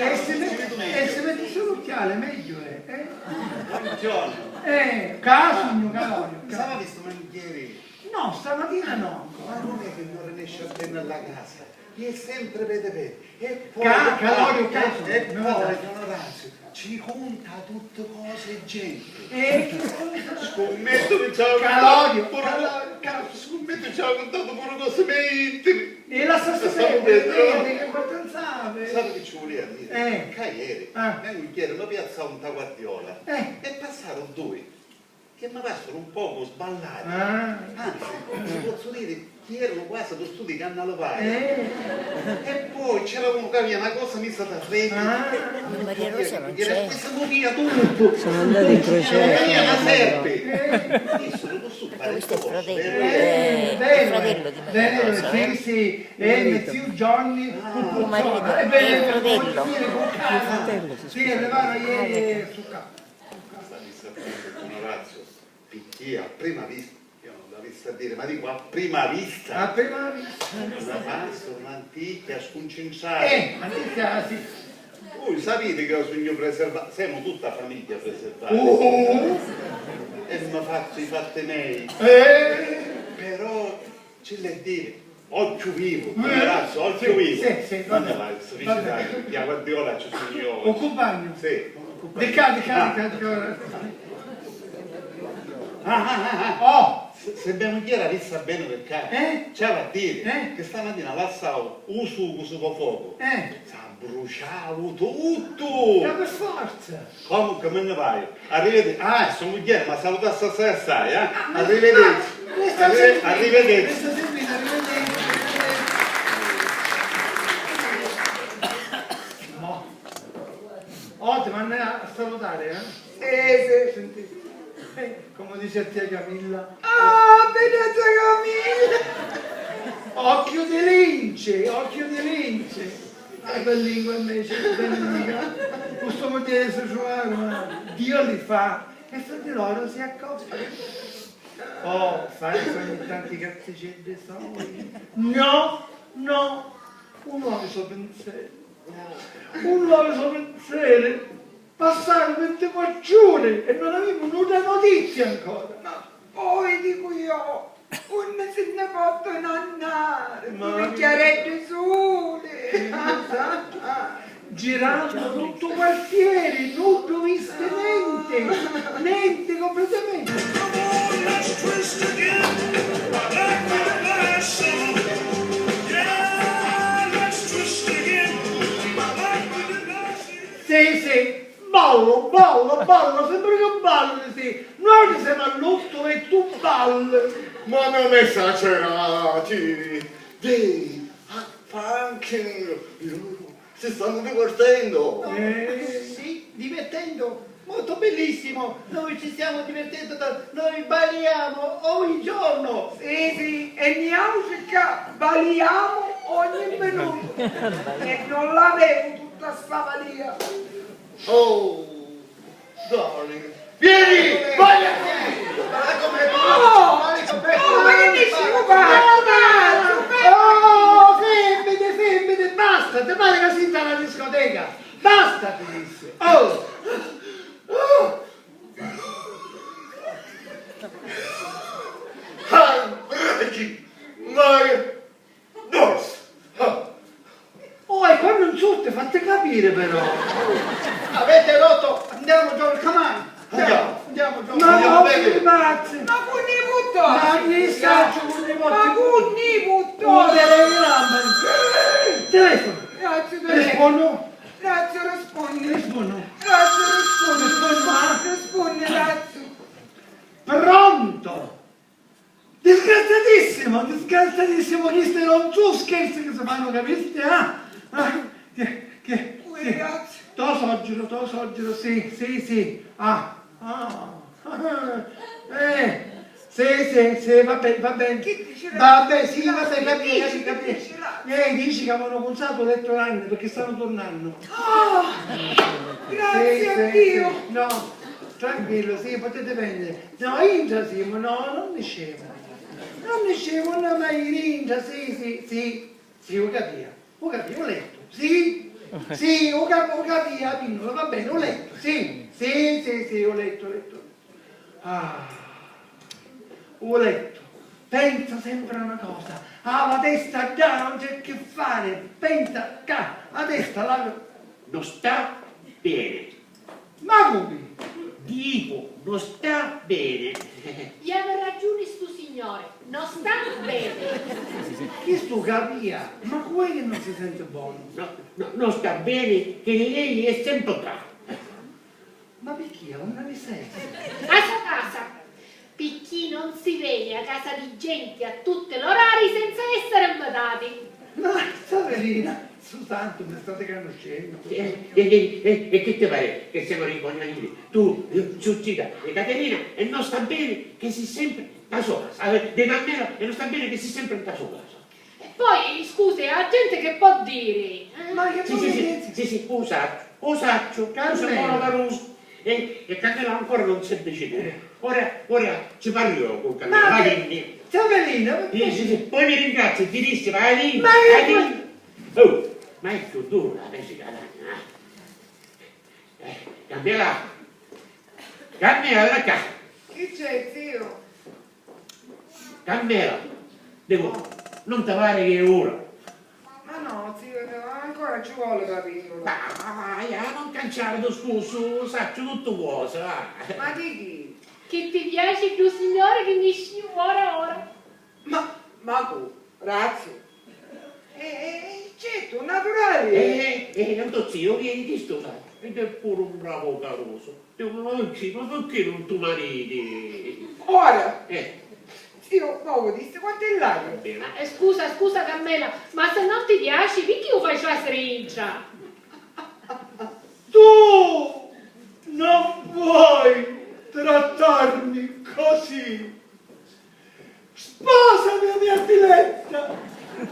E se metti solo l'occhiale meglio è. Buongiorno. Caso mio Calorio. Stava visto ieri? No, stamattina no. Ma non è che non riesce a tenere la casa. È sempre vede. E poi Calorio, caso. E poi Orazio ci conta tutte cose e gente. Scommetto che ci Calorio, scommetto che ci ha contato pure cose mie intime. E la stessa che importanza aveva? Sai che ci voleva dire? Che ieri, ieri mi piazzavo un Guardiola e passarono due che mi passano un poco sballati. Anzi, posso dire che erano quasi per studi cannalovare. E poi c'era uno che aveva una cosa messa da freddo. Maria Rosa non c'è. Questa via tutto. Sono andati in crociera. Una serpe. Questo è il fratello di Maria Rosa. Sì, e zio Johnny. Il marito, è il fratello. Il fratello. Sì, arrivava ieri su casa. Orazio, picchia, a prima vista, io non l'ho vista a dire, ma dico a prima vista. A prima vista. Una pasta, un'antica, sconcinciata. Antica, sì. Voi sapete che io sono preservato, siamo tutta famiglia preservata. E mi fatti i fatti miei. Però, ce le dire, occhio vivo, Orazio, occhio vivo. Sì, non ne vai, felicità, che a Guardiola ci sono io. O compagno? Sì. Di carica. Se abbiamo chiara vista bene per caso, c'era a dire che stamattina lassavo un sugo su fuoco, bruciavo tutto! Ma per forza! Comunque me ne vai, arrivederci, sono mugliere, ma saluta stasera assai, arrivederci! Arrivederci! Ti vanno a salutare, Senti. Come dice a tia Camilla. Benedetta Camilla! Occhio di lince! Per lingua invece, questo motivo sociale, Dio li fa e fra di loro si accoppiano. Fai ogni tanti cazzicelli soli. No, un uomo suo pensiero. Passare 24 ore e non avevo nulla notizia ancora. Ma poi dico io, non se ne può andare, un bicchieretto di sole. Girando tutto il quartiere, non ho visto niente completamente. Sì, ballo, sembra che balli, sì. Noi siamo a lutto e tu balli. Ma non esagerati! Anche si stanno divertendo! Sì, divertendo. Molto bellissimo. Noi ci stiamo divertendo, noi balliamo ogni giorno. Sì, e neanche balliamo ogni minuto. E non l'avevo tutta sta balia. Oh, darling! Vieni! Vai a te! Ma che dici? Femmine, basta! Ti pare che si alla discoteca? Basta, ti disse! E quando non tutte, fate capire però! Avete rotto? Andiamo, Giorgio, come on! Andiamo, Giorgio! Ma che pazzi! Ma cunnivutto! Ma chi sta cunnivutto? Ma cunnivutto! Telefono! Grazie, telefono! Grazie, rispondi! Rispondi, grazie! Pronto! Disgraziatissimo! Questo non tu scherzi che si fanno, capisci? Grazie! Te lo soggiro, sì. Sì, va bene. Sì, capisci. Dici che avevano puntato l'elettroline perché stanno tornando. Grazie a Dio. No, tranquillo, sì, potete prendere. No, India sì, ma no, non ne scemo. Non mai India, sì, ho capito, ho letto. Sì, Sì, ho capito, va bene, ho letto, sì, ho letto. Ah, ho letto. Pensa sempre a una cosa, la testa già non c'è che fare, pensa, la testa non sta bene. Ma come? Dico, non sta bene. Gli aveva ragione sto signore, non sta bene. Chi sto capia? Ma come che non si sente buono? No, non sta bene che lei è sempre qua. Ma perché? Non mi senti? Casa. Picchi non si vede a casa di gente a tutti gli orari senza essere invitati. No, Saverina, soltanto mi state conoscendo. E che ti pare che siamo ricogniti? Tu, Giucita e Caterina, e non sta bene che si sempre da sola. De Carmela e non sta bene che si sempre da sola. E poi, scusi, la gente che può dire? Ma che Sì, usaccio, buono Caruso. E Carmela ancora non si è deciso. Ora ci parliamo con Carmela. Ma Saverina, sì, poi mi ringrazio, ti disse, vai lì. Oh, ma è più dura la musica. Carmela, da qua. Chi c'è, zio? Carmela, non ti pare che è ora? Ma no, zio, ancora ci vuole capirlo. Non cancellare lo scuso, saccio tutto cosa, va. Ma di chi? Che ti piace più signore che mi sci ora? Ma tu, grazie. Certo, naturale. Non so, zio, vieni di sto sacco. Ed è pure un bravo Caruso. Ma perché non tu mariti? Ora, zio, poco disse, quanto è l'aria? Scusa Carmela, ma se non ti piace, perché lo fai la stringia? tu non vuoi trattarmi così. Sposami, mia filetta.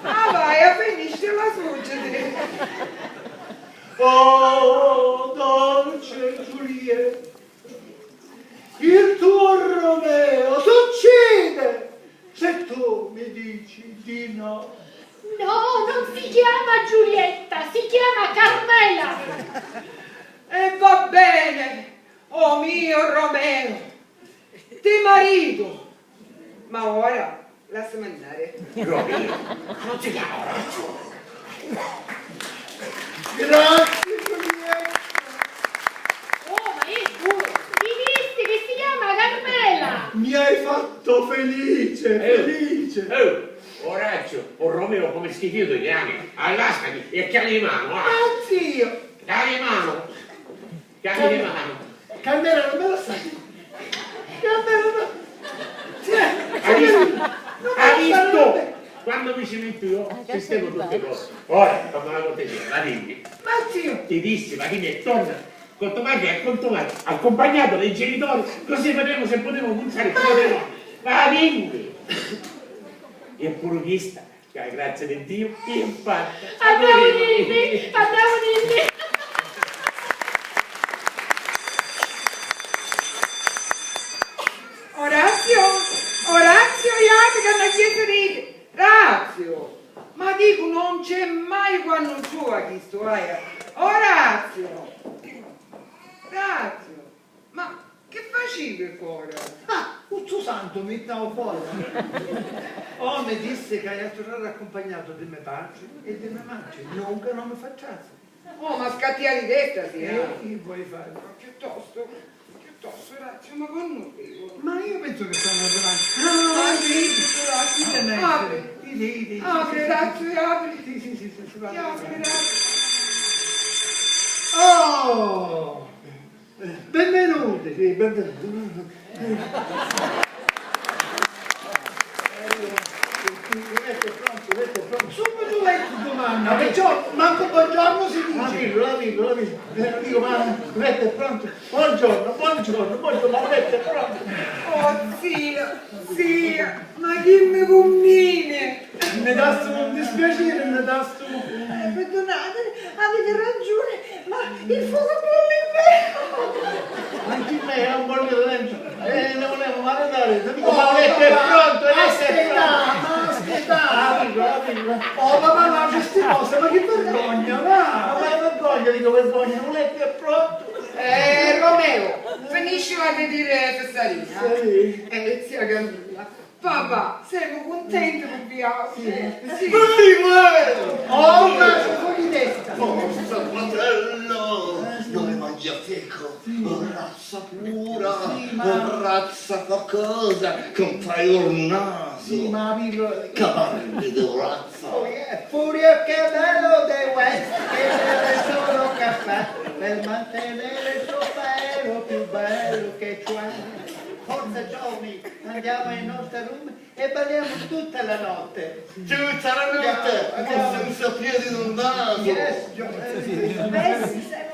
Vai, finisce la succede. Oh, dolce Giulietta, il tuo Romeo succede se tu mi dici di no. No, non si chiama Giulietta, si chiama Carmela. E va bene, oh mio Romeo, ti marito. Ma ora lasciami andare. Romeo, non si chiama Orazio. Grazie Giulietta. Oh, ma è sicuro, mi disse che si chiama Carmela. Mi hai fatto felice. Orazio, o Romeo come schifo ti chiami? Allassati e chiami di mano, Ah, zio. chiami di mano. Carmela, non me la sai. Carmela, no. Hai visto? Quando mi ci metto io, sistemo tutte cose. Ora, come la cortesia, la dimmi. Ma zio. Ti dissi, ma chi ne torna con tua madre e con tua madre, accompagnato dai genitori, così vedremo se potevo puntare più di la dimmi. E pure vista, che grazie di Dio, infatti. Andiamo lì. Orazio, iate che hanno chiesto di Razio, ma dico non c'è mai quando sua chi sto Orazio, ma che facevi ora? Tutto santo, mi stavo fuori. Oh, mi disse che hai tornato accompagnato di mio padre e di mia madre, nunca non mi facciate. Oh, ma scattia di testa, sì, Che vuoi fare? piuttosto, Razio, ma con noi. Ma io penso che stanno arrivando. Apri, Razio, apri. Sì, va. Apri, Razio. Oh! Benvenuti! Sì, benvenuti. Mette pronto. Subito letto domanda, perciò manco buongiorno si dice. La dico, ma Mette è pronto. Buongiorno, ma Mette è pronto. Oh, zia, ma chi mi combine? Ne dasto un dispiacere, ne dasto. Perdonate, avete ragione, ma il fuoco bolle in me. Anche me è un bolle dentro. Ne volevo maledare. Dico, ma Mette è pronto, aspetta. Oh, ma festimosa, ma che vergogna, va! dico vergogna, non è che è pronto. Romeo, finiscila di dire Cesarina. Sì. Zia Camilla, papà, siamo contenti che viaggio. Sì. Oh, ma fuori testa. Forza, fratello! Dove mangia secco? Razza pura! Razza qualcosa! Che non fai un naso! Sì, ma amico... Cavalli di razza! Furia che bello dei West, che beve solo caffè, per mantenere il suo pelo più bello che c'è. Forza giovani, andiamo ai nostri room e balliamo tutta la notte. Tutta la notte! Andiamo. Ma senza piedi d'un naso! Bessi, siamo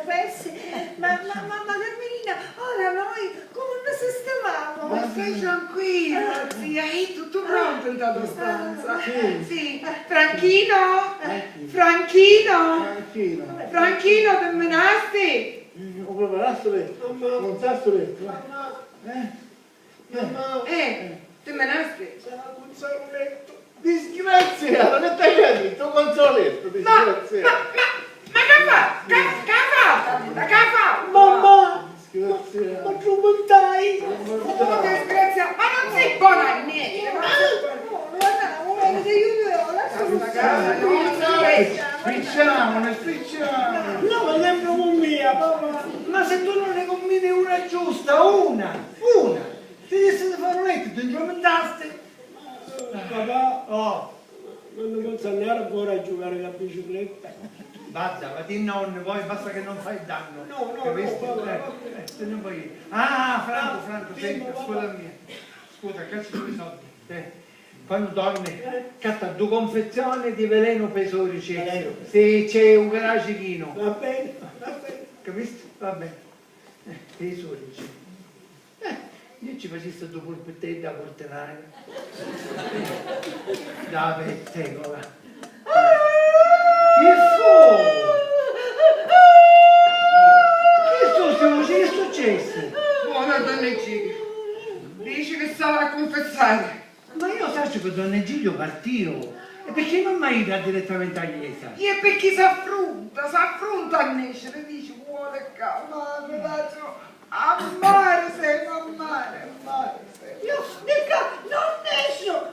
bessi. Ma Carmelina, ora noi come ne sistemiamo? Ma stai tranquilla, zia, è tutto pronto in tua stanza. Sì. Franchino? Franchino, te menasti? Ho preparato letto, non sa sto letto. Te menasti? Un letto. Disgraziato, che t'hai capito? Un letto, disgraziato. Ma che fa? Mamma! Disgraziato. Ma tu montai? Oh, disgraziato, ma non sei buona a niente. Spicciamo. No, ma sempre con mia, papà. Ma se tu non ne combini una giusta, una. Ti disse di fare un letto, ti implementaste. Papà, Oh, non posso andare ancora a giocare con la bicicletta. basta, ma di nonno, poi basta che non fai danno. No, Capisci? papà. Se non vuoi... Ah, Franco, senti, scusami. Scusa, cazzo due soldi. Quando torni, catta 2 confezioni di veleno pesorici. Se c'è un garagino. Va bene. Capisci? Va bene. Pesorici. Io ci facessi 2 polpettini da portare. Da pettegola. Che fu? Che è successo? Buona donna Giglio, dici che stava a confessare. Ma io faccio che Don Egidio partio. E perché non mai va direttamente a chiesa? E perché si affronta a nascere, dice vuole ma mi faccio amare sei, amare sei. Io dico, non esco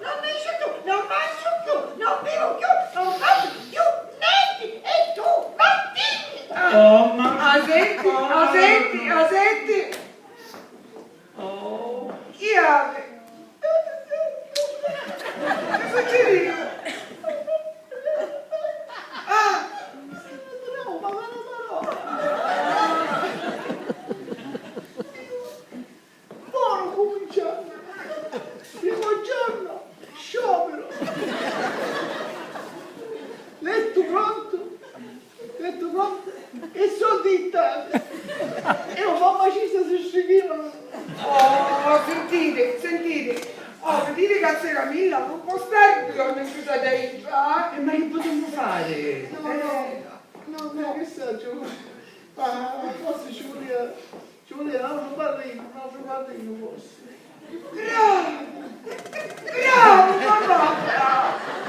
tu, non mangio più, non bevo più, non faccio più niente e tu continui. Oh, ma... Senti. Oh. Chiave. Che succede? Buono cominciamo. Primo giorno, sciopero. Letto pronto e sono dittate. E un po' macista si scighivano. Oh, sentite. Oh, dite che a Camilla non può stare più nel chiusa dentro, eh? Ma che potremmo fare? No, che sa, forse ci voleva un altro pallino forse.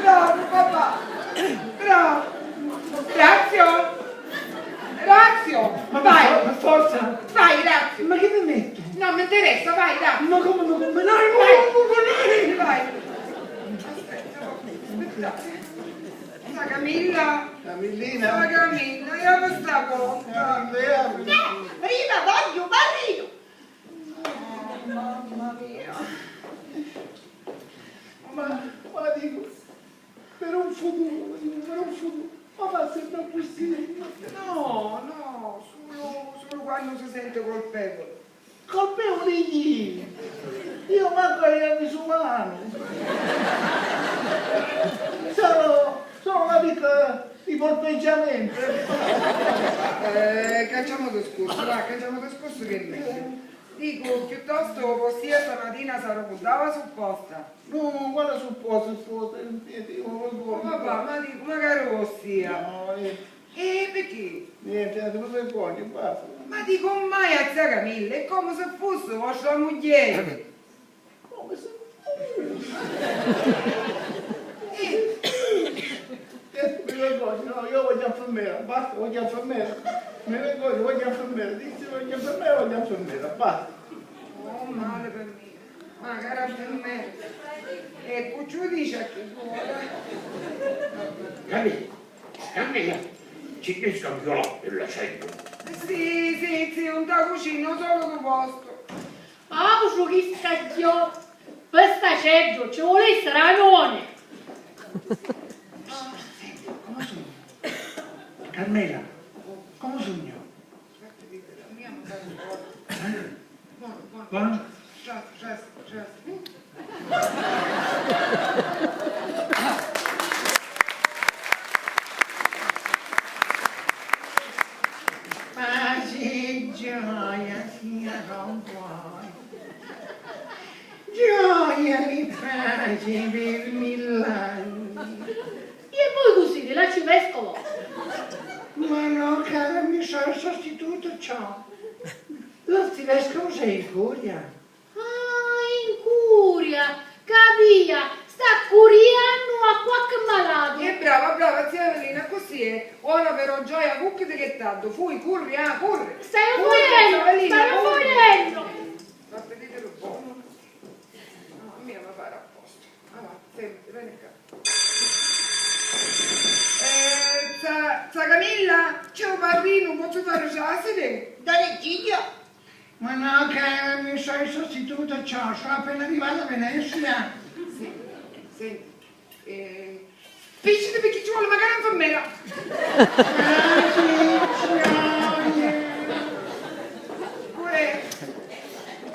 Bravo papà. Razio, vai. Per forza. Vai, Razio. Ma che mi metto? No, mi interessa, vai, Razio. Ma come non Vai. Aspetta. Sa Camilla. Camillina. Io questa cosa. Prima voglio barrino. Mamma mia. Ma dico, per un futuro. Ma sembra così. No, solo quando si sente colpevole. colpevoli chi? Io manco agli anni umano. Sono una piccola di polpeggiamento. Cacciamo discorso che è meglio. Dico, piuttosto postia stamattina sarò buttava supposta. No, guarda supposta, Papà, ma dico, magari postia. No, niente, Perché? niente, non vergogno, basta. Ma dico mai a zia Camilla, è come se fosse vostra moglie. Come se... no, io voglio infermiera, basta, voglio infermiera. Mi vergogno, voglio infermiera, dici voglio infermiera, basta. Oh, male per me. Ma cara infermiera. E Puccio dice a che vuole. Camilla, ci riesco a violare il sento. Sì, un da cucina, solo tu posto. Ah, su chi stagione, questa ceggio, ci vuole stranone. Come sono? Carmela, come sogno? Buono? Pace, gioia, sia con voi. Gioia e pace per 1000 anni. E poi così, ti lasci vescovo. Ma no, cara, mi sono sostituto ciò. L'arcivescovo sei in curia. Ah, in curia, capia, sta curiando a qualche malato. E brava, zia Evelina, così è. Ora però gioia, cucchete che tanto, fui, corri. Stai morendo. Ma vedete lo buono. No, mia mi pare a posto. Allora, senti, vieni qua. Sa Camilla, c'è un barrino, posso fare già la sede? Dai, Gigio. Ma no, cara, mi sono sostituto ciò, sono appena arrivato a Venezia. Senti, spicciati perché ci vuole magari un'infermiera.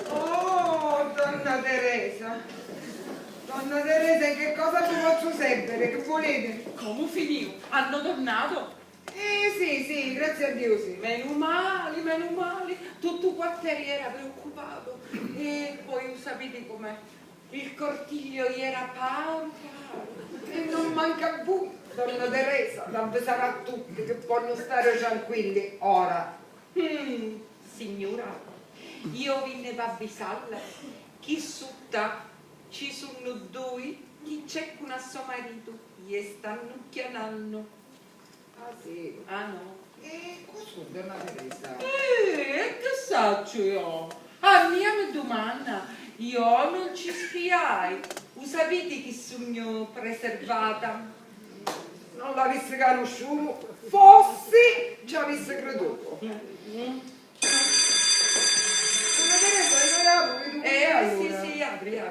Oh, donna Teresa. Donna Teresa, in che cosa vi posso servire? Che volete? Come finì? Hanno tornato? Sì, grazie a Dio sì. Meno male. Tutto il quartiere era preoccupato. E poi sapete com'è? Il cortiglio era paro. E non manca voi, donna Teresa, d'avvisare a tutti che possono stare tranquilli ora. Signora, io venne per avvisarla che sutta ci sono due che cercano a suo marito e stanno chiamando. Ah sì? Ah no? E cosa donna Teresa? Che saccio io? A mia domanda, io non ci spiai. Sapete che sono preservata? Non l'avesse conosciuto, forse ci avesse creduto. Donna Teresa, io apro, Sì, apri.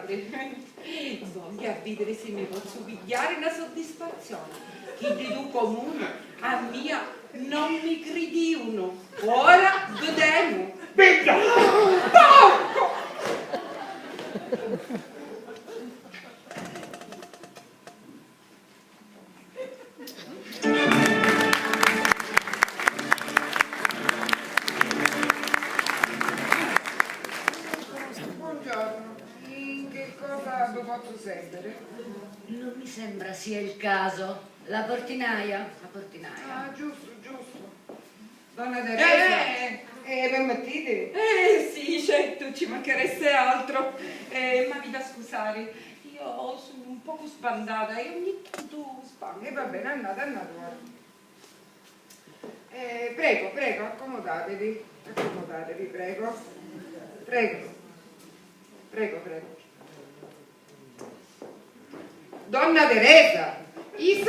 Voglio vedere se mi posso pigliare una soddisfazione. Che di tu comune, a mia non mi credi uno. Ora vediamo. Venga! Porco! Buongiorno, in che cosa vi posso servire? Non mi sembra sia il caso. La portinaia? Ah, giusto. Donna Teresa, permettete? Sì, certo, ci mancheresse altro. Ma mi da scusare, io sono un poco spandata e ogni tanto spando. E va bene, andate ora. Prego, accomodatevi, prego. Donna Teresa, i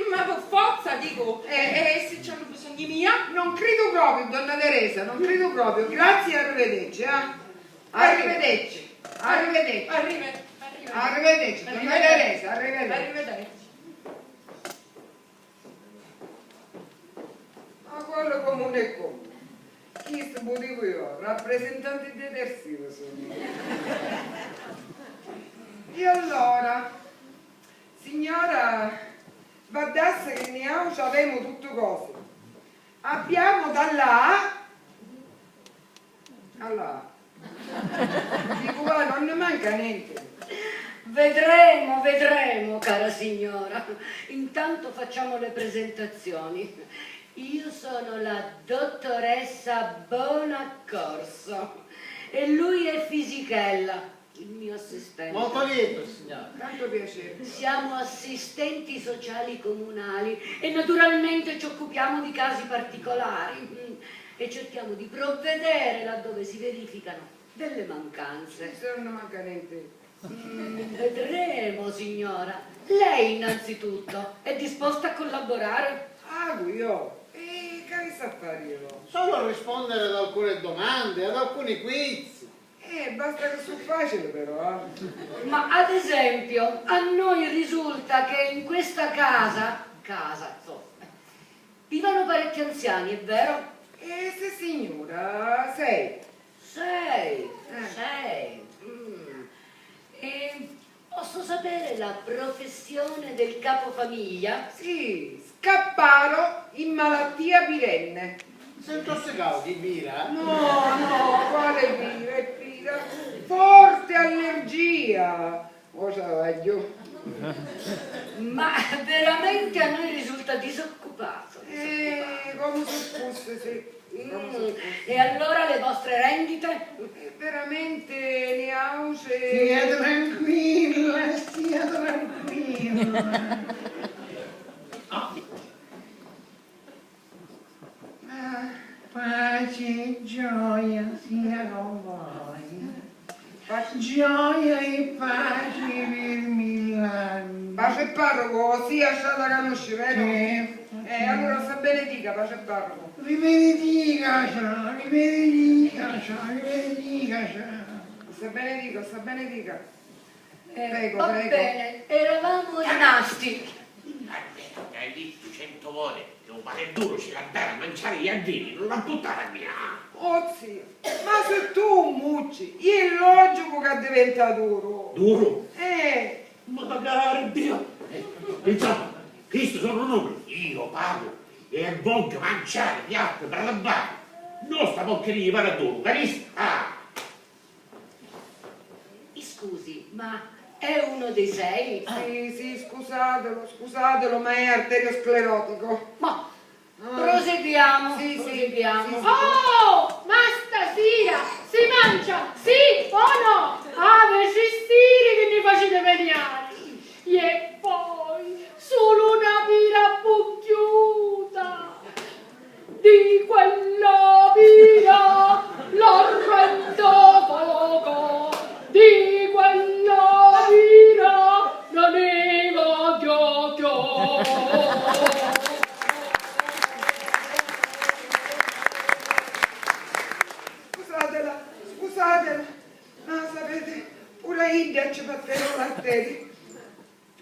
Ma per forza, dico, se c'hanno bisogno mia? Non credo proprio, donna Teresa, Grazie e arrivederci, Arrivederci, donna Teresa, Arrivederci. Ma quello comune è come? Chi sto dico io? Rappresentante detersivo sono. E allora, signora, guardasse che ne abbiamo tutte cose. Abbiamo dalla A alla A. Dico, guarda, non ne manca niente. Vedremo, cara signora. Intanto facciamo le presentazioni. Io sono la dottoressa Bonaccorso e lui è Fisichella. il mio assistente. Molto lieto, signora. Tanto piacere. Siamo assistenti sociali comunali e naturalmente ci occupiamo di casi particolari e cerchiamo di provvedere laddove si verificano delle mancanze. Sono mancanenti. Vedremo, signora. Lei innanzitutto è disposta a collaborare? Ah, io? E che sta a fare io? Solo rispondere ad alcune domande, ad alcuni quiz. Basta che sono facile però. Ma ad esempio, a noi risulta che in questa casa, insomma, vivano parecchi anziani, è vero? Se signora, sei. Sei. E posso sapere la professione del capofamiglia? Sì, scapparo in malattia pirenne. Sei intossicato di birra? No, quale birra? È birra. Forte allergia. Cosa voglio? Ma veramente a noi risulta disoccupato. Come se fosse, sì. E allora le vostre rendite? Veramente ne auge. Stia tranquilla. Pace e gioia sia con voi. Gioia e pace per 1000 anni. Pace e parroco, sia stata conoscere, vero? Allora sta benedica, pace e parroco. Vi benedica, vi benedica, vi benedica. Sta benedica. Prego, Va prego. bene, eravamo rimasti. Hai visto 100 volte che un pane duro ce l'ha dato a mangiare gli albini, non l'ha buttata via. Oh zio, ma se tu mucci, è logico che diventa duro. Duro? Ma magari Dio. Insomma, questi sono numeri. Io pago e voglio mangiare gli altri per lavare. Non sta porcheria di paraturo, capisci? Mi scusi, ma è uno dei 6? Sì, scusatelo, ma è arteriosclerotico. Ma proseguiamo, proseguiamo. Oh, ma stasera si mangia, sì o no? Aveci stiri che ne facete venire. E poi solo una pira bucchiuta. Di quella pira l'arrendo poco. Di quella pira non ne voglio più. Scusatela, ma sapete, pure India ci batterono l'arteria.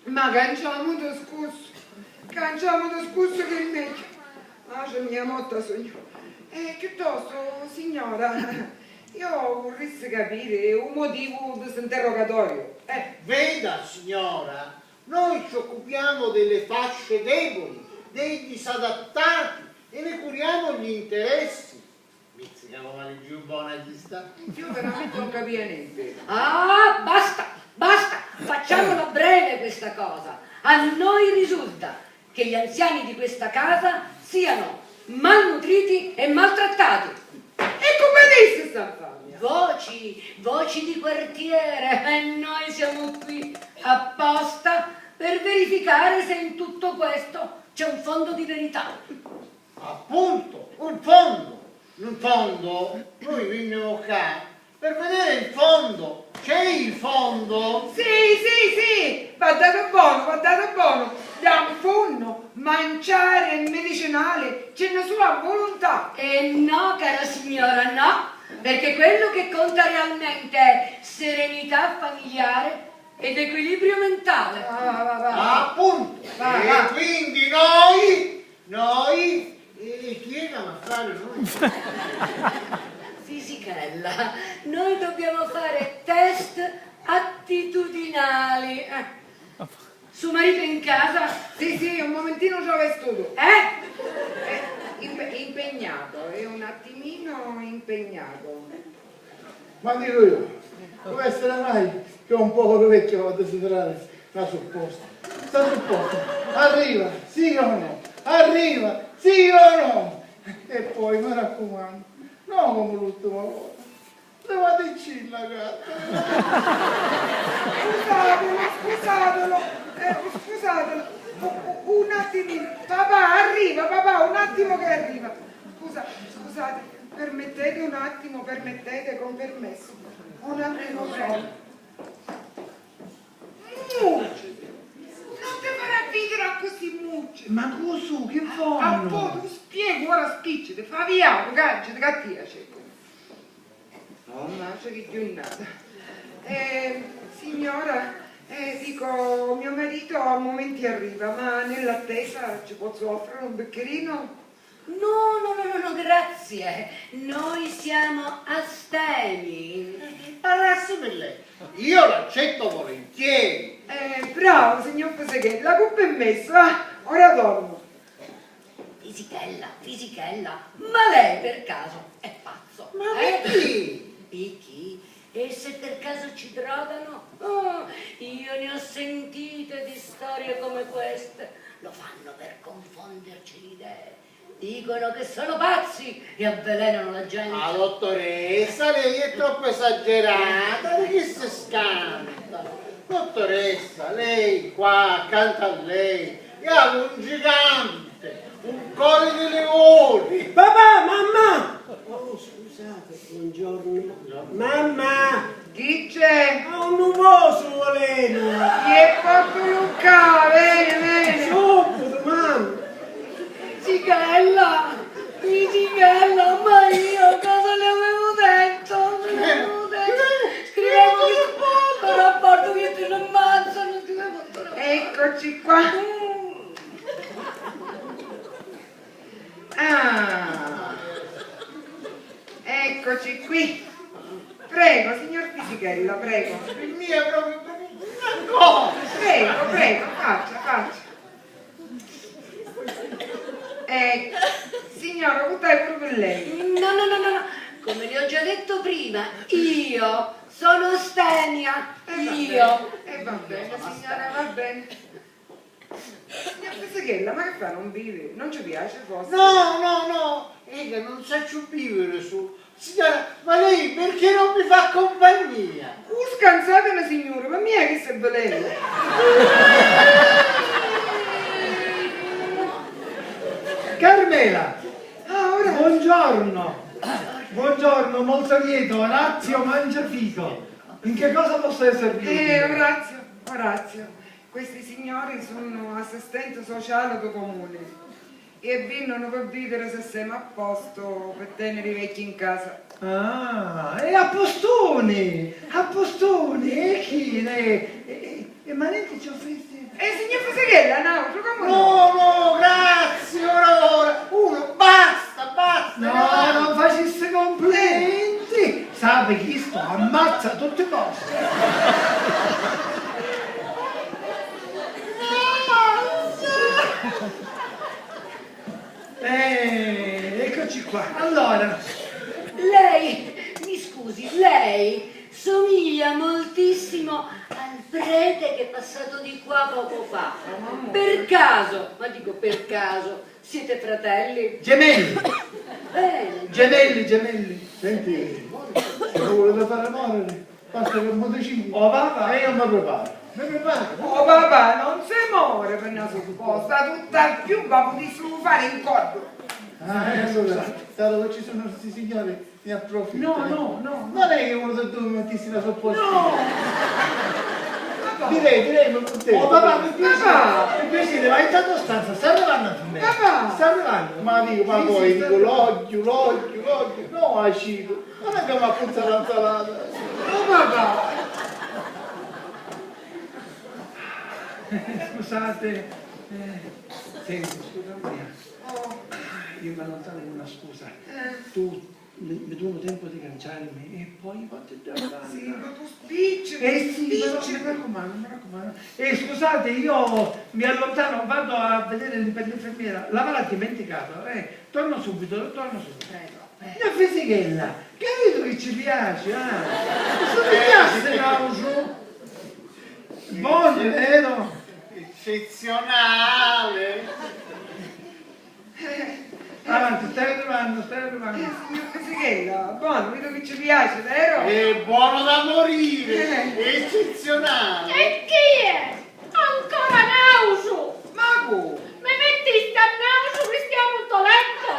Ma canciamo da scusso che è meglio. Ma c'è mia motta sogno. Piuttosto, signora, io vorrei capire un motivo di questo interrogatorio. Veda, signora, noi ci occupiamo delle fasce deboli, dei disadattati e ne curiamo gli interessi. Mizzichiamo male giù buona chi sta. Io veramente non capivo niente. Ah, basta, facciamola breve questa cosa. A noi risulta che gli anziani di questa casa siano malnutriti e maltrattati. E come dice sta famiglia? Voci di quartiere e noi siamo qui apposta per verificare se in tutto questo c'è un fondo di verità. Appunto, un fondo. In fondo, noi veniamo qua per vedere il fondo. C'è il fondo? Sì, va dato buono. Da un fondo, mangiare il medicinale, ce ne sua volontà. E no, cara signora, no, perché quello che conta realmente è serenità familiare ed equilibrio mentale. Va. Appunto. Va. Quindi noi chi è da fare noi? Fisichella, noi dobbiamo fare test attitudinali. Suo marito in casa? Sì, un momentino ci ho vestuto. Impegnato, è un attimino impegnato. Ma dico io, come sarà mai che un poco vecchio va a desiderare la supposta? Sta supposta, arriva, sì o no? Arriva, sì o no? E poi mi raccomando, non come l'ultima volta. Levateci la gatta. Scusatelo. Un attimino. Papà, arriva, un attimo che arriva. Scusate, permettete un attimo, con permesso. Un attimo solo. Mucci! Non ti farà vedere a così mucci! Ma cosa? Che fanno? A po' tu spiego, ora spicci, ti fa via, caccia, ti cattiva c'è. Oh, ma c'è che giornata. Signora, dico, mio marito a momenti arriva, ma nell'attesa ci posso offrire un bicchierino? No, grazie. Noi siamo astemi. Adesso per lei. Io l'accetto volentieri. Bravo, signor Pesechella, la coppa è messa, ora torno. Fisichella, ma lei per caso è pazzo? Ma perché? Picchi? E se per caso ci drogano? Oh, io ne ho sentite di storie come queste. Lo fanno per confonderci le idee. Dicono che sono pazzi e avvelenano la gente. Ah, dottoressa, lei è troppo esagerata, di chi si scanta? Dottoressa, lei qua, accanto a lei, ha un gigante, un collo di leoni. Papà, mamma! Oh, scusate, buongiorno. Mamma! Chi c'è? Ha un nuvoso voleno! Chi è proprio Luca? Bene. Subito, mamma! Fisichella, ma io cosa le avevo detto? Scrivevo questo rapporto che ti ammazzano, Eccoci qua. Eccoci qui. Prego, signor Fisichella, prego. Il mio è proprio una cosa. Prego, faccia. Signora, buttai pure per lei. No. Come le ho già detto prima, io sono astemia. Va bene, signora, va bene. Signor Pesachella, ma che fa? Non vive? Non ci piace forse? No. Ega, non faccio vivere su. Signora, ma lei perché non mi fa compagnia? Scansatene, signore, ma mia che sei veleno. Carmela! Ora. Buongiorno, molto lieto, Orazio Mangiafico. In che cosa posso essere utile? Orazio, questi signori sono assistenti sociali del comune e vengono per vedere se siamo a posto per tenere i vecchi in casa. Ah, e a postoni, e chi? Ma niente ci offresti? Signor Pesachella, no, No, grazie, ora. Uno, basta. No, non facesse complimenti. Sape chi sto, ammazza tutte cose. Eccoci qua. Allora, Lei, mi scusi, lei somiglia moltissimo al prete che è passato di qua poco fa. Per caso, siete fratelli? gemelli. Bene. Gemelli. Senti, se volete fare amore, basta che un motociclo. Oh papà, io mi preparo. Oh papà, non si muore per una supposta, tutta più va potessimo fare in corpo. Allora, dato che ci sono questi signori, ne approfitto. No. Non è che uno dei due mi mettessi la supposta. No! Direi, ma con te. Oh papà, per piacere, vai in tanto stanza, sta arrivando a me. Papà! Sta arrivando. Ma dico, ma poi dico l'occhio, no, acido. Non è che mi appuzza l'insalata. Oh papà! Scusate, senti, scusami, io mi allontano con una scusa. Tu mi do tempo di cancellarmi e poi quanto è già Sì, ma tu spicci, mi raccomando. Scusate, io mi allontano, vado a vedere per l'infermiera. L'avrà dimenticato, torno subito. Prego. La Fisichella, capito che ci piace, Sono piace, Nauso. Buono, vero? Eccezionale. Avanti, stai arrivando. Signor Fisichella, buono, vedo che ci piace, vero? È buono da morire, è eccezionale. E chi è? Ancora Nausu! Ma come? Mi metti sta Nausu, Cristiano Toletto?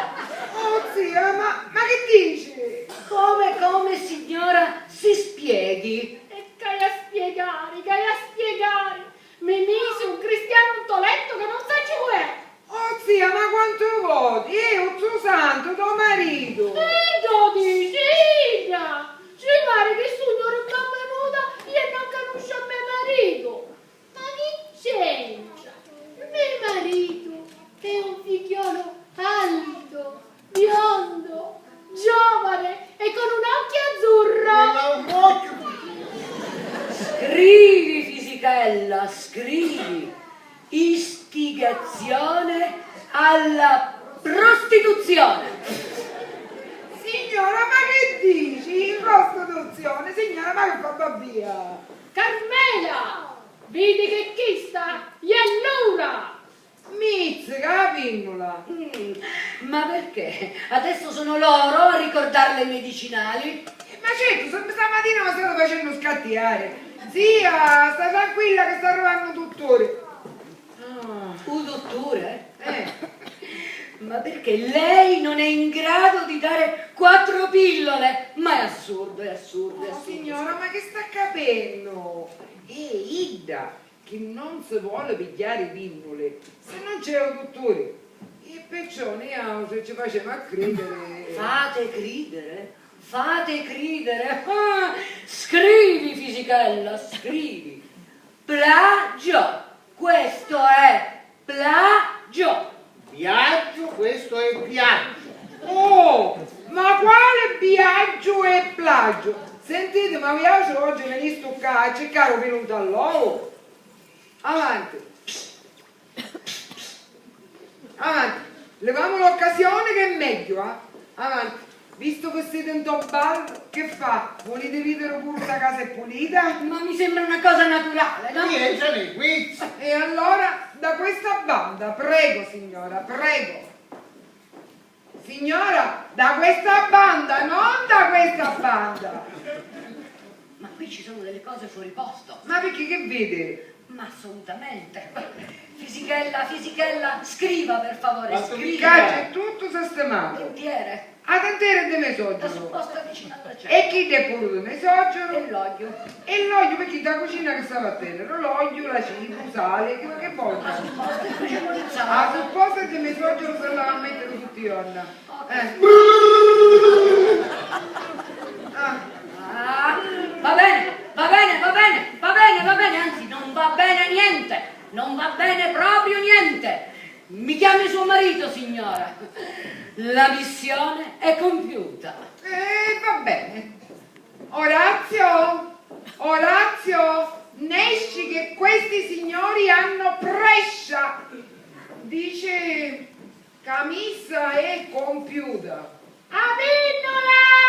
Oh zia, ma che dici? Come signora, si spieghi. E che a spiegare? Mi mise un Cristiano Toletto che non sa chi è. Oh zia, ma quanto voti? Io, tuo santo, tuo marito. Tu dici, ci pare che il signore mi è venuta e non conosce mio marito. Ma che c'entra? Mio marito è un figliolo alto, biondo, giovane e con un occhio azzurro. Scrivi, Fisichella, scrivi. Istigazione alla prostituzione. Signora, ma che dici? Prostituzione, signora, ma che fa babbia? Carmela, vedi che chi sta? E allora? Mizzica la pinnola. Ma perché? Adesso sono loro a ricordare le medicinali? Ma certo, stamattina mi state facendo scattiare. Zia, sta tranquilla che sta arrivando un dottore. Un dottore? Ma perché lei non è in grado di dare 4 pillole? Ma è assurdo. Oh, signora, ma che sta capendo? Ida, che non si vuole pigliare pillole se non c'è un dottore. E perciò se ci faceva credere. Fate credere. Scrivi, Fisichella, scrivi. Plagio. Questo è plagio. Viaggio, questo è viaggio. Oh, ma quale viaggio e plagio? Sentite, ma viaggio oggi me ne sto qua a cercare un venuto all'uovo. Avanti. Leviamo l'occasione che è meglio, Avanti. Visto che siete in bar, che fa? Volete vedere pure la casa è pulita? Ma mi sembra una cosa naturale, no? E allora, da questa banda, prego signora, prego. Signora, da questa banda, non da questa banda. Ma qui ci sono delle cose fuori posto. Ma perché che vede? Ma assolutamente. Fisichella, scriva per favore, scriva. C'è tutto sistemato. Dentiere. A dentiere di La mesogero. supposta vicina alla cena. E chi è pure di mesogero? E l'olio. E l'olio perché da cucina che stava a tenere? L'olio, la cibo, il sale, che vuoi? La supposta è precipitato. A supposta di mesogero se la va a mettere tutti i giorni. Va bene, anzi non va bene niente, non va bene proprio niente. Mi chiami suo marito, signora. La missione è compiuta. Va bene. Orazio, nesci che questi signori hanno prescia. Dice camissa e compiuta. A pinnola!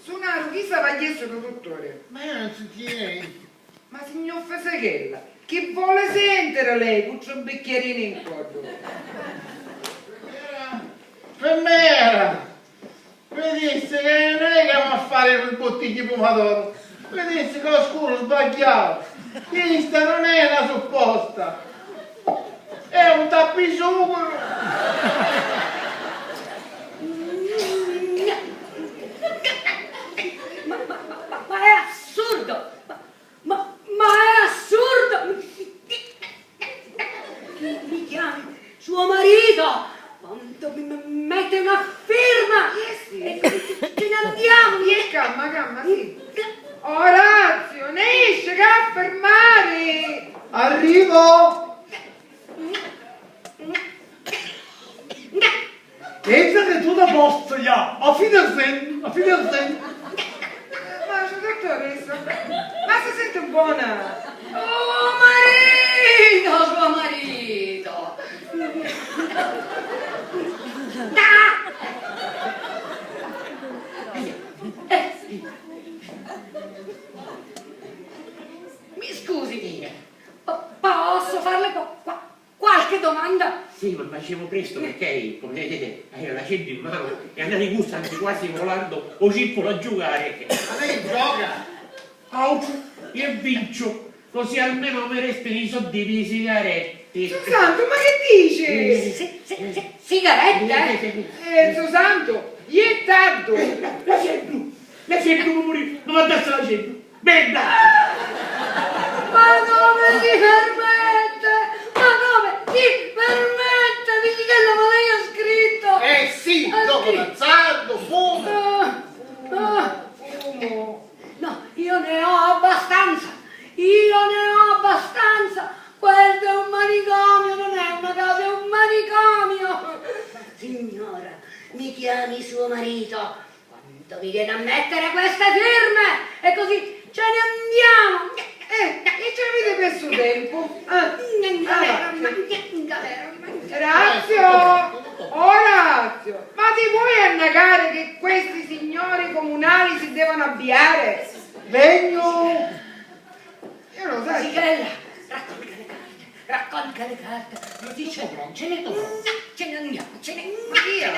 Sunaru, chi stava chiesto dottore? Ma io non sentire. Ma signor Fesechella, che vuole sentire lei con un bicchierino in cordo? Per me era. Vedesse che non è che va a fare quel bottiglie pomodoro. Vedesse che lo scuro sbagliato. Questa non è una supposta. È un tappisucolo. Ma è assurdo! Ma è assurdo! Mi chiami suo marito! Quando mi mette una firma! E ce ne andiamo! Calma, sì. Orazio, ne esce che a fermare! Arrivo! Pensa che tutto a posto, già! A Wiedersehen! Ma c'è dottoressa, ma si sente buona? Oh marito, suo marito! Mi scusi, posso farle qualche domanda? Sì, ma facevo presto perché, come vedete, avevo l'accendo in mano e andavo in gusto anzi quasi volando o cippolo a giocare. Ma lei gioca? Ouch, e vincio, così almeno mi restano i soldi per i sigaretti. Susanto, ma che dici? Sigarette? Susanto, gli è tardo. La sento morire, non mi adesso la sento. Merda! Ma come si permette? Ma come si permette? Pisichella, ma lei ha scritto? Sì, gioco d'azzardo, fumo. Fumo. No, io ne ho abbastanza. Questo è un manicomio, non è una casa, è un manicomio. Signora, mi chiami suo marito. Quando mi viene a mettere queste firme e così ce ne andiamo. E ci avete perso tempo? Orazio, ma ti vuoi annegare che questi signori comunali si devono avviare? Legno! Io lo sai. Pisichella, raccolga le carte. Lo dice Bron, ce ne andiamo, ce ne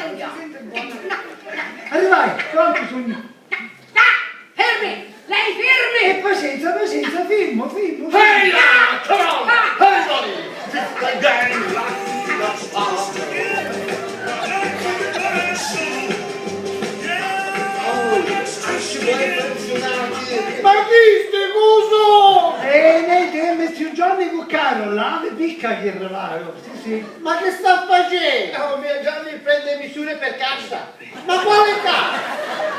andiamo. Arrivai, pronto sogno. Fermi! Lei fermi! E pazienza, firmo. Ehi là, come on! Ma chi ste cuso? Ne metti un giorno con Carola, le picca che revaro. Sì. Ma che sta facendo? Mio Gianni prende misure per cassa. Ma quale cassa?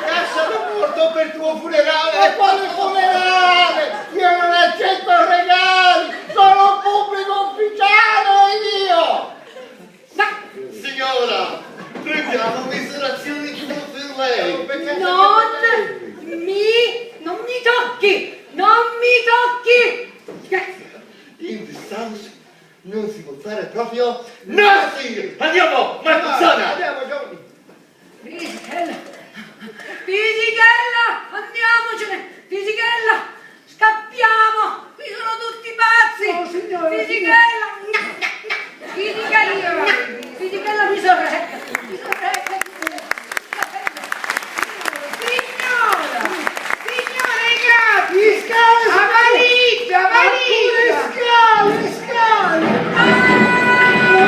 Cassa da porto per tuo funerale. E quale funerale? Io non accetto regali, sono pubblico ufficiale io! Signora, prendiamo misurazioni giuste per lei. Non mi tocchi! In distanza non si può fare proprio Nothing! Andiamo, Marcuzzana! Andiamo, giovani. Pisichella, andiamocene! Pisichella, scappiamo! Qui sono tutti pazzi! Pisichella! Pisichella, mi sorregga! Signore, i capi! La valigia! Le scale! Lo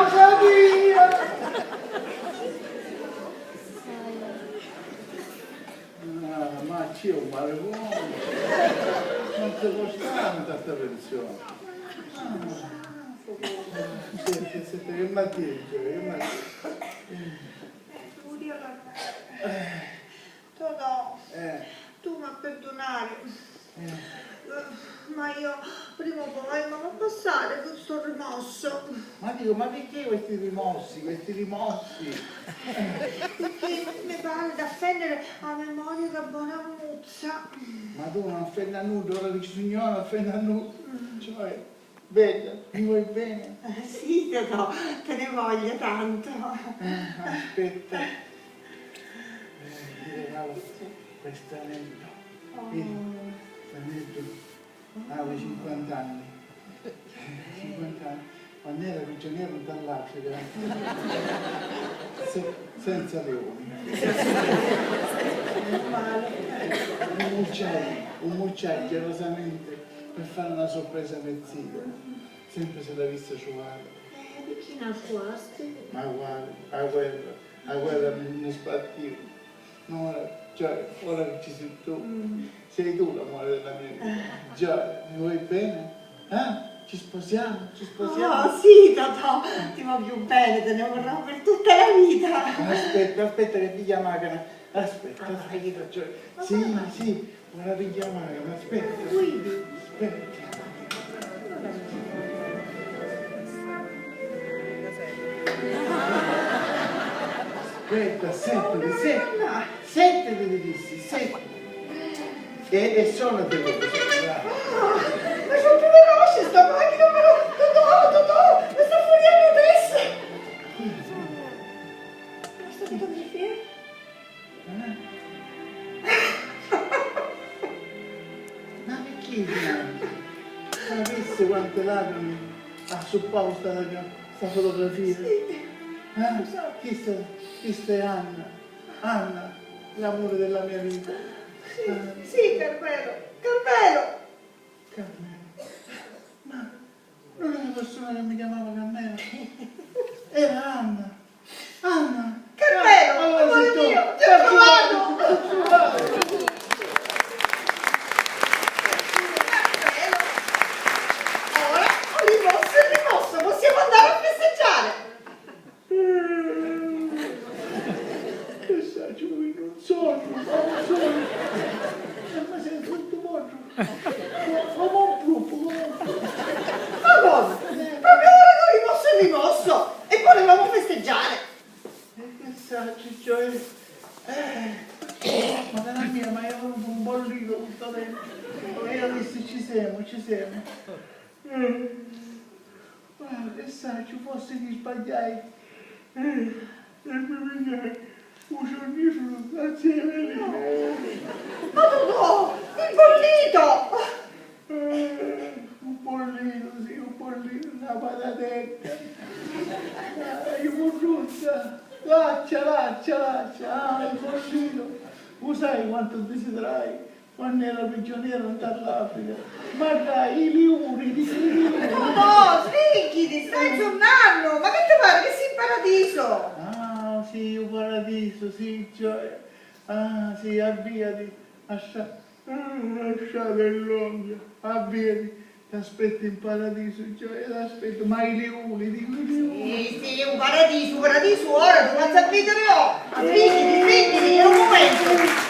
sabia! Ma c'è un male buono! Non ti può stare tanta pensione! Senti, che mattina, Totò, tu mi perdonare, ma io prima o poi mi non passare questo rimosso. Ma dico, ma perché questi rimossi? Perché mi pare da offendere la memoria da buona muzza. Ma tu non offendi a nudo, ora dici signora, non offendi a nudo. Cioè, vedi, mi vuoi bene? Sì, Totò, te ne voglio tanto. Aspetta. Ti regalo questo anello. Questo anello avevo 50 anni. 50 anni. Quando era prigioniero dall'Africa. Senza leoni. Un mucciaio gelosamente per fare una sorpresa per zio. Sempre se l'ha vista giocare. Di chi nascosti? Ma guarda, a guerra mi sbattivo. No, ora che ci sei tu l'amore della mia vita. Già, mi vuoi bene? Ci sposiamo? Oh sì, Totò, ti voglio bene, te ne vorrò per tutta la vita. Aspetta che piglia macchina. Aspetta. Sì, ora piglia macchina, aspetta. Aspetta, senti che dissi, senti. E sono delle cose. Ma sono più veloce sta macchina, però Totò, mi sta fuoriando adesso. Questa fotografia? Ma perché? Ma visto quante lacrime ha supposto sta fotografia? Sì. Chi sta è Anna? Anna, l'amore della mia vita. Sì, Carmelo, Carmelo. Carmelo. Ma l'unica persona che mi chiamava Carmelo era Anna. Anna. Carmelo, amore mio, ti ho trovato. Carmelo. Ora ho rimosso, possiamo andare a festeggiare. Non sogno, ma sei tutto morto. Come un gruppo, Ma cosa? Proprio ora che ho rimosso e volevamo festeggiare. E che sacci, cioè... Madonna mia, ma io avevo un bollito tutto dentro. E io dissi ci siamo. Guarda, che sacci, forse ti sbagliai. E mi pigliai un sonnifero assieme lì. Ma no, il bollito! Un bollino, una patatetta. Io burruzza, laccia. Il bollino. Tu sai quanto desiderai quando ero prigioniero dall'Africa? Ma dai, i liuri. No, sbrighiti, stai giornando! Ma che ti pare che sei in paradiso? Ah, sì, il paradiso, sì, cioè. Ah, sì, avviati. Lasciate l'ombra, avviati. Ti aspetto in paradiso, cioè, ti aspetto. Ma i liuri, dico i liuri. Sì, un paradiso, ora tu non sapete io! Sbrighiti, è un momento!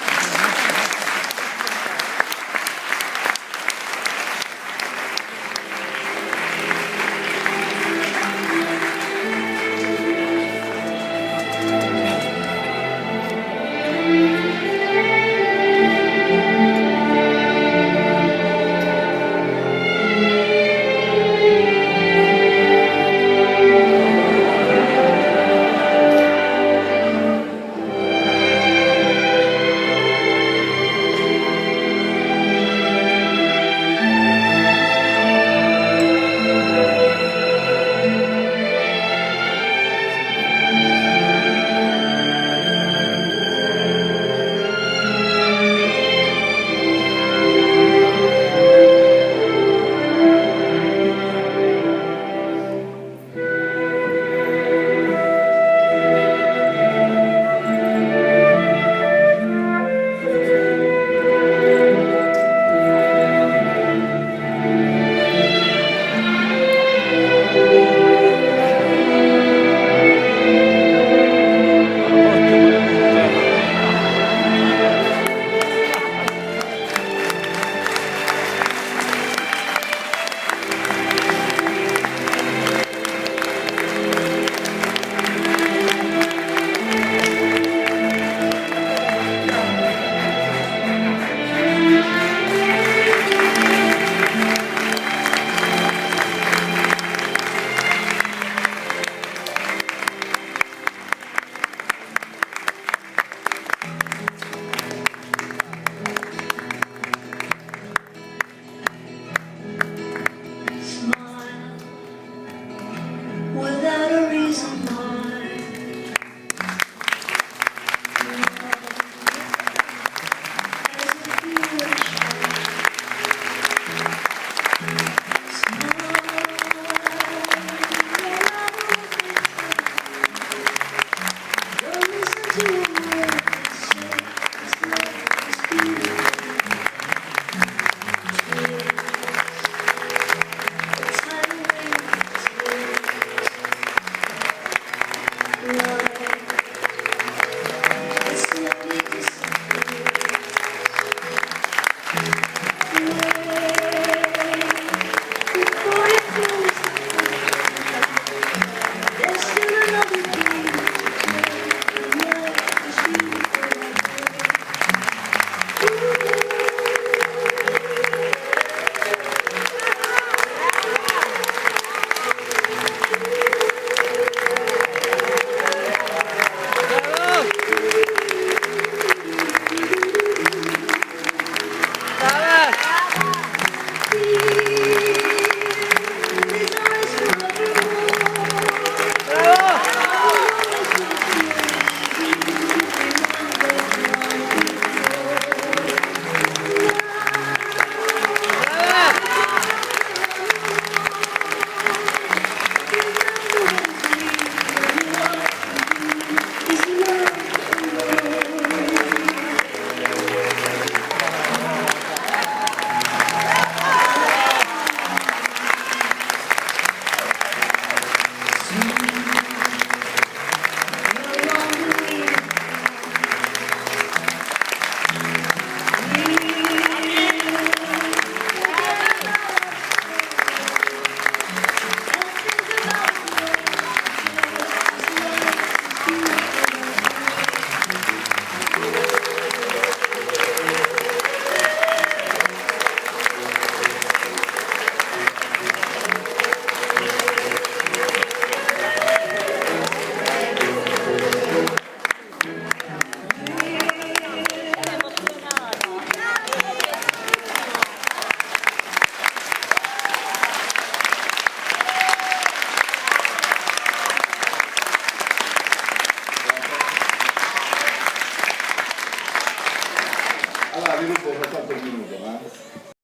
Allora vi rubo soltanto un minuto,